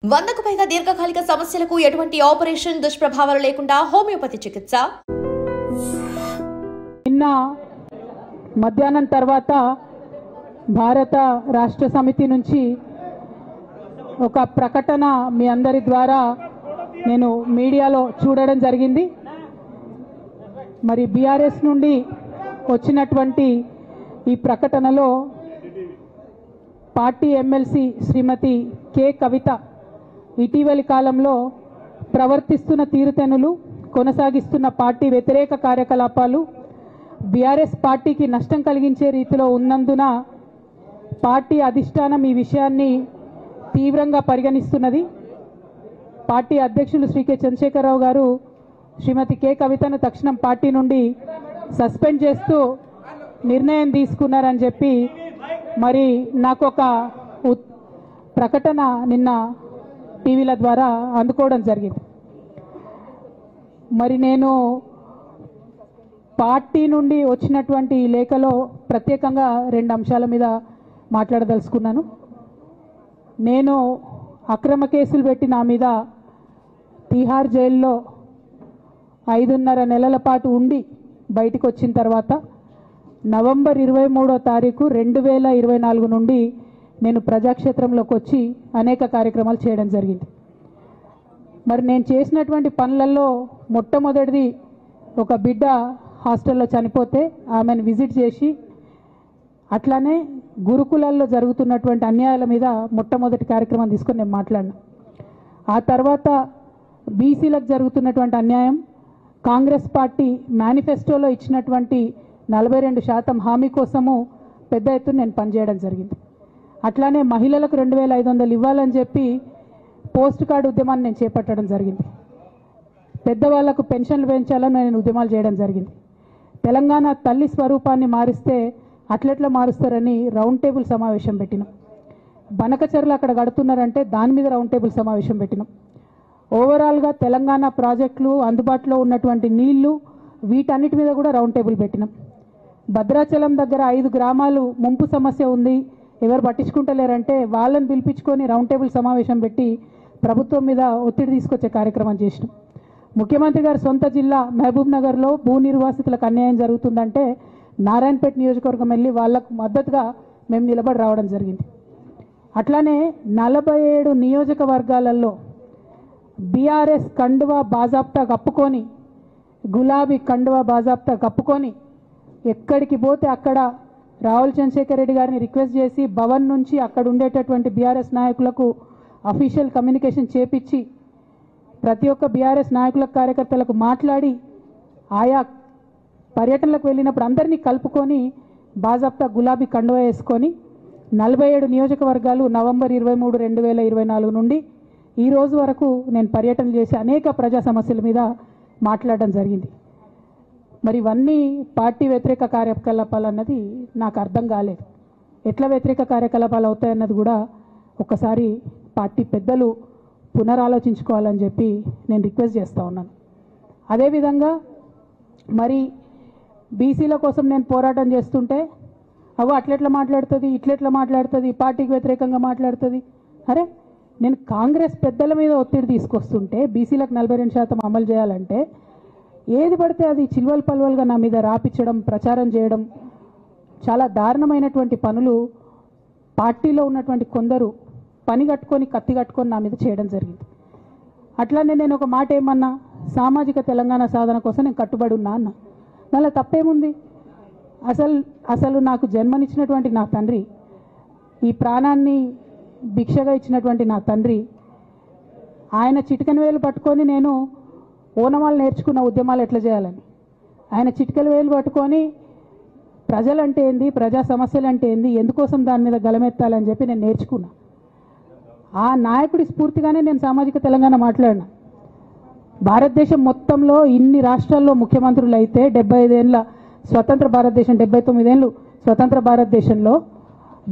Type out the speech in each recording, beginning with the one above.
100కు పైగా దీర్ఘకాలిక సమస్యలకు ఎటువంటి ఆపరేషన్ దుష్ప్రభావాలు లేకుండా హోమియోపతి చికిత్స. నిన్న మధ్యాహ్నం తర్వాత భారత రాష్ట్ర సమితి నుంచి ఒక ప్రకటన మీ అందరి ద్వారా నేను మీడియాలో చూడడం జరిగింది. మరి బీఆర్ఎస్ నుండి వచ్చినటువంటి ఈ ప్రకటనలో పార్టీ ఎమ్మెల్సీ శ్రీమతి కె కవిత ఇటీవలి కాలంలో ప్రవర్తిస్తున్న తీరుతెన్నులు, కొనసాగిస్తున్న పార్టీ వ్యతిరేక కార్యకలాపాలు బీఆర్ఎస్ పార్టీకి నష్టం కలిగించే రీతిలో ఉన్నందున పార్టీ అధిష్టానం ఈ విషయాన్ని తీవ్రంగా పరిగణిస్తున్నది. పార్టీ అధ్యక్షులు శ్రీ కె చంద్రశేఖరరావు గారు శ్రీమతి కె కవితను తక్షణం పార్టీ నుండి సస్పెండ్ చేస్తూ నిర్ణయం తీసుకున్నారని చెప్పి మరి నాకు ఒక ప్రకటన నిన్న టీవీల ద్వారా అందుకోవడం జరిగింది. మరి నేను పార్టీ నుండి వచ్చినటువంటి ఈ లేఖలో ప్రత్యేకంగా 2 అంశాల మీద మాట్లాడదలుచుకున్నాను. నేను అక్రమ కేసులు పెట్టి నా మీద తిహార్ జైల్లో 5.5 నెలల పాటు ఉండి బయటకు వచ్చిన తర్వాత నవంబర్ 23వ తారీఖు 2024 నుండి నేను ప్రజాక్షేత్రంలోకి వచ్చి అనేక కార్యక్రమాలు చేయడం జరిగింది. మరి నేను చేసినటువంటి పనులలో మొట్టమొదటిది ఒక బిడ్డ హాస్టల్లో చనిపోతే ఆమెను విజిట్ చేసి, అట్లానే గురుకులాల్లో జరుగుతున్నటువంటి అన్యాయాల మీద మొట్టమొదటి కార్యక్రమం తీసుకొని నేను మాట్లాడినా. ఆ తర్వాత బీసీలకు జరుగుతున్నటువంటి అన్యాయం, కాంగ్రెస్ పార్టీ మేనిఫెస్టోలో ఇచ్చినటువంటి 42% హామీ కోసము పెద్ద ఎత్తున నేను పనిచేయడం జరిగింది. అట్లానే మహిళలకు 2500 ఇవ్వాలని చెప్పి పోస్ట్ కార్డు ఉద్యమాన్ని నేను చేపట్టడం జరిగింది. పెద్దవాళ్లకు పెన్షన్లు పెంచాలని నేను ఉద్యమాలు చేయడం జరిగింది. తెలంగాణ తల్లి స్వరూపాన్ని మారిస్తే అట్లెట్లా మారుస్తారని రౌండ్ టేబుల్ సమావేశం పెట్టినాం. బనకచర్లు అక్కడ కడుతున్నారంటే దాని మీద రౌండ్ టేబుల్ సమావేశం పెట్టినాం. ఓవరాల్గా తెలంగాణ ప్రాజెక్టులు, అందుబాటులో ఉన్నటువంటి నీళ్లు, వీటన్నిటి మీద కూడా రౌండ్ టేబుల్ పెట్టినాం. భద్రాచలం దగ్గర 5 గ్రామాలు ముంపు సమస్య ఉంది, ఎవరు పట్టించుకుంటలేరంటే వాళ్ళని పిలిపించుకొని రౌండ్ టేబుల్ సమావేశం పెట్టి ప్రభుత్వం మీద ఒత్తిడి తీసుకొచ్చే కార్యక్రమం చేసినాం. ముఖ్యమంత్రి గారు సొంత జిల్లా మహబూబ్ నగర్లో భూ నిర్వాసితులకు అన్యాయం జరుగుతుందంటే నారాయణపేట నియోజకవర్గం వెళ్ళి వాళ్లకు మద్దతుగా మేము నిలబడి రావడం జరిగింది. అట్లానే 47 నియోజకవర్గాలలో బీఆర్ఎస్ కండువా బాజాప్తా కప్పుకొని, గులాబీ కండువా బాజాప్తా కప్పుకొని ఎక్కడికి పోతే అక్కడ రావుల చంద్రశేఖర్ రెడ్డి గారిని రిక్వెస్ట్ చేసి భవన్ నుంచి అక్కడ ఉండేటటువంటి బీఆర్ఎస్ నాయకులకు అఫీషియల్ కమ్యూనికేషన్ చేపించి ప్రతి ఒక్క బీఆర్ఎస్ నాయకులకు, కార్యకర్తలకు మాట్లాడి ఆయా పర్యటనలకు వెళ్ళినప్పుడు అందరినీ కలుపుకొని బాజాప్తా గులాబీ కండువా వేసుకొని 47 నియోజకవర్గాలు నవంబర్ 23, 2024 నుండి ఈ రోజు వరకు నేను పర్యటన చేసి అనేక ప్రజా సమస్యల మీద మాట్లాడడం జరిగింది. మరి ఇవన్నీ పార్టీ వ్యతిరేక కార్యకలాపాలు అన్నది నాకు అర్థం కాలేదు. ఎట్లా వ్యతిరేక కార్యకలాపాలు అవుతాయన్నది కూడా ఒకసారి పార్టీ పెద్దలు పునరాలోచించుకోవాలని చెప్పి నేను రిక్వెస్ట్ చేస్తూ ఉన్నాను. అదేవిధంగా మరి బీసీల కోసం నేను పోరాటం చేస్తుంటే అట్లెట్లా మాట్లాడుతుంది, ఇట్లెట్లా మాట్లాడుతుంది, పార్టీకి వ్యతిరేకంగా మాట్లాడుతుంది. అరే, నేను కాంగ్రెస్ పెద్దల మీద ఒత్తిడి తీసుకొస్తుంటే బీసీలకు 42% అమలు చేయాలంటే ఏది పడితే అది చిల్వల్ పల్వల్గా నా మీద రాపించడం, ప్రచారం చేయడం, చాలా దారుణమైనటువంటి పనులు పార్టీలో ఉన్నటువంటి కొందరు పని కట్టుకొని, కత్తి కట్టుకొని నా మీద చేయడం జరిగింది. అట్లానే నేను ఒక మాట ఏమన్నా, సామాజిక తెలంగాణ సాధన కోసం నేను కట్టుబడి ఉన్నా అన్న. దానిలో తప్పేముంది? అసలు నాకు జన్మనిచ్చినటువంటి నా తండ్రి, ఈ ప్రాణాన్ని భిక్షగా ఇచ్చినటువంటి నా తండ్రి, ఆయన చిటికెన వేలు పట్టుకొని నేను ఓనమాలు నేర్చుకున్న ఉద్యమాలు ఎట్లా చేయాలని, ఆయన చిటికెల వేలు పట్టుకొని ప్రజలంటే ఏంది, ప్రజా సమస్యలు అంటే ఏంది, ఎందుకోసం దాని మీద గలమెత్తాలని చెప్పి నేను నేర్చుకున్నా. ఆ నాయకుడి స్ఫూర్తిగానే నేను సామాజిక తెలంగాణ మాట్లాడినా. భారతదేశం మొత్తంలో ఇన్ని రాష్ట్రాల్లో ముఖ్యమంత్రులు అయితే 75 ఏళ్ళ స్వతంత్ర భారతదేశం, 79 ఏళ్ళు స్వతంత్ర భారతదేశంలో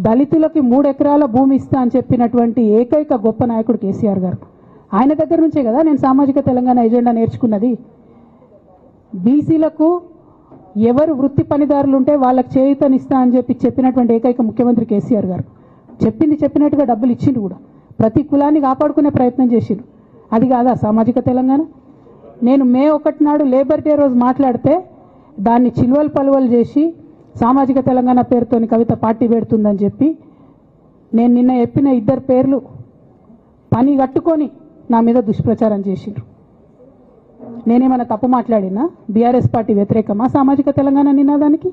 దళితులకి 3 ఎకరాల భూమి ఇస్తా అని చెప్పినటువంటి ఏకైక గొప్ప నాయకుడు కేసీఆర్ గారు. ఆయన దగ్గర నుంచే కదా నేను సామాజిక తెలంగాణ ఎజెండా నేర్చుకున్నది. బీసీలకు ఎవరు వృత్తి పనిదారులు ఉంటే వాళ్ళకి చేయూతనిస్తా అని చెప్పినటువంటి ఏకైక ముఖ్యమంత్రి కేసీఆర్ గారు. చెప్పింది చెప్పినట్టుగా డబ్బులు ఇచ్చిండు కూడా. ప్రతి కులాన్ని కాపాడుకునే ప్రయత్నం చేసిండ్రు. అది కాదా సామాజిక తెలంగాణ? నేను మే 1 నాడు లేబర్ డే రోజు మాట్లాడితే దాన్ని చిల్వలు పలువలు చేసి సామాజిక తెలంగాణ పేరుతోని కవిత పార్టీ పెడుతుందని చెప్పి నేను నిన్న చెప్పిన 2 పేర్లు పని కట్టుకొని నా మీద దుష్ప్రచారం చేసిండ్రు. నేనేమైనా తప్పు మాట్లాడినా? బీఆర్ఎస్ పార్టీ వ్యతిరేకమా సామాజిక తెలంగాణ నినాదానికి?